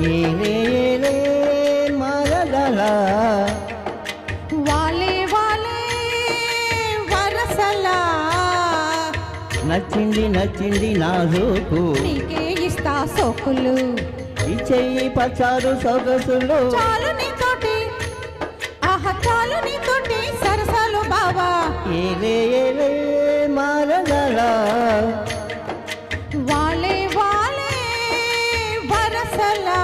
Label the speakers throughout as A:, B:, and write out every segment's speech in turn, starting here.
A: ఏలే ఏలే మరదలా
B: వాలే వాలే వరసలా
A: నచ్చింది నచ్చింది నాజూకు
B: నీకే ఇస్తా సోకులు
A: ఈ చెయ్యి పచ్చారు సొగసులు
B: చాలు నీతోటి ఆహా చాలు నీతోటి సరసాలు బావా
A: ఏలే ఏలే మరదలా
B: వాలే వాలే వరసలా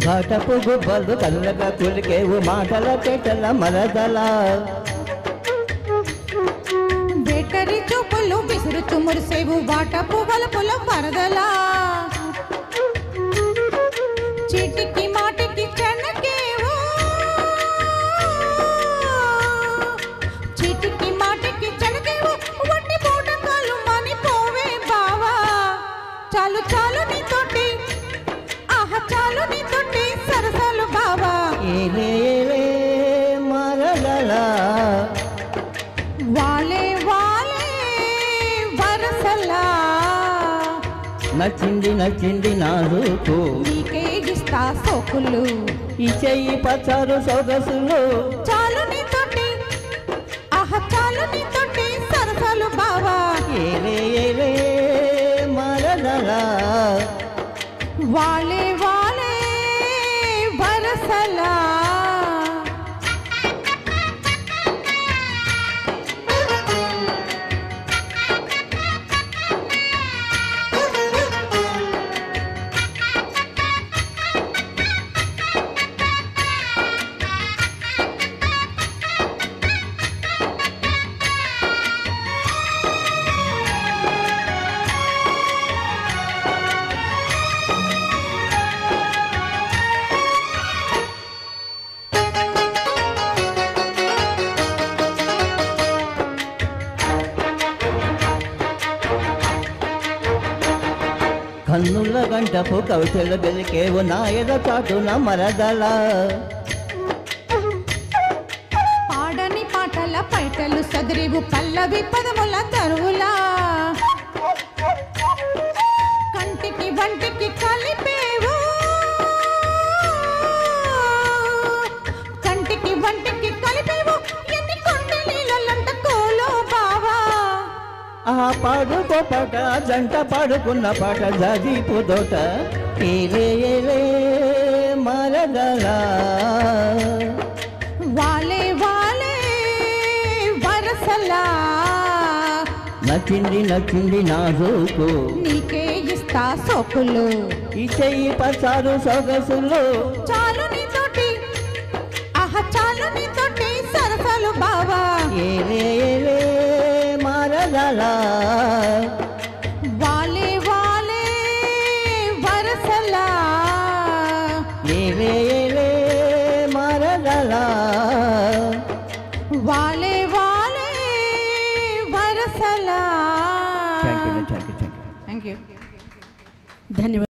A: ఘాటపు గుబ్బలు కళ్ళగా కులికేవు మాటల చేటల మరదలా
B: బేటరి చూపులు విసురుచు మురిసేవు వాటపు వలపుల వరదలా చీటికి మాటికి చెనకేవు చీటికి మాటికి చెనకేవు వట్టి పూటకాలు మని పోవే బావా చాలు చాలు నీతోటి ఆహా చాలు నీతోటి సరసాలు బావా
A: ఏలే ఏలే మరదలా
B: వాలే వాలే వరసలా
A: నచ్చింది నచ్చింది నాజూకు
B: నీకే ఇస్తా సోకులు
A: ఈ చెయ్యి పచ్చారు సొగసులు
B: చాలు నీతోటి ఆహా చాలు నీతోటి సరసాలు బావా
A: ఏలే ఏలే మరదలా
B: వాలే వాలే వరసలా
A: కన్నుల గంటపు కవితలు గెలికేవు నాయద చాటున మరదలా
B: పాడని పాటల పైటలు సదిరివు పల్లవి పదముల తరువులా కంటికి వంటికి కలిపేవు కంటికి వంటికి కలిపేవు ఎన్ని కొండలీలంట కోలో బావా
A: ఆ పాడుకో పాట జంట పాడుకున్న పాట జాజీపు దోట ఏలే ఏలే మరదలా
B: వాలే వాలే వరసలా
A: నచ్చింది నచ్చింది నాజూకు
B: నీకే ఇస్తా సోకులు
A: ఈ చెయ్యి పచ్చారు సొగసులు
B: చాలు నీతోటి ఆహా చాలు నీతోటి సరసాలు బావా
A: ఏలే ఏలే మరదలా
B: వాలే వాలే వరసలా
A: ఏలే ఏలే మరదలా
B: వాలే వాలే వరసలా
A: thank you thank you
B: thank you ధన్యవాదాలు.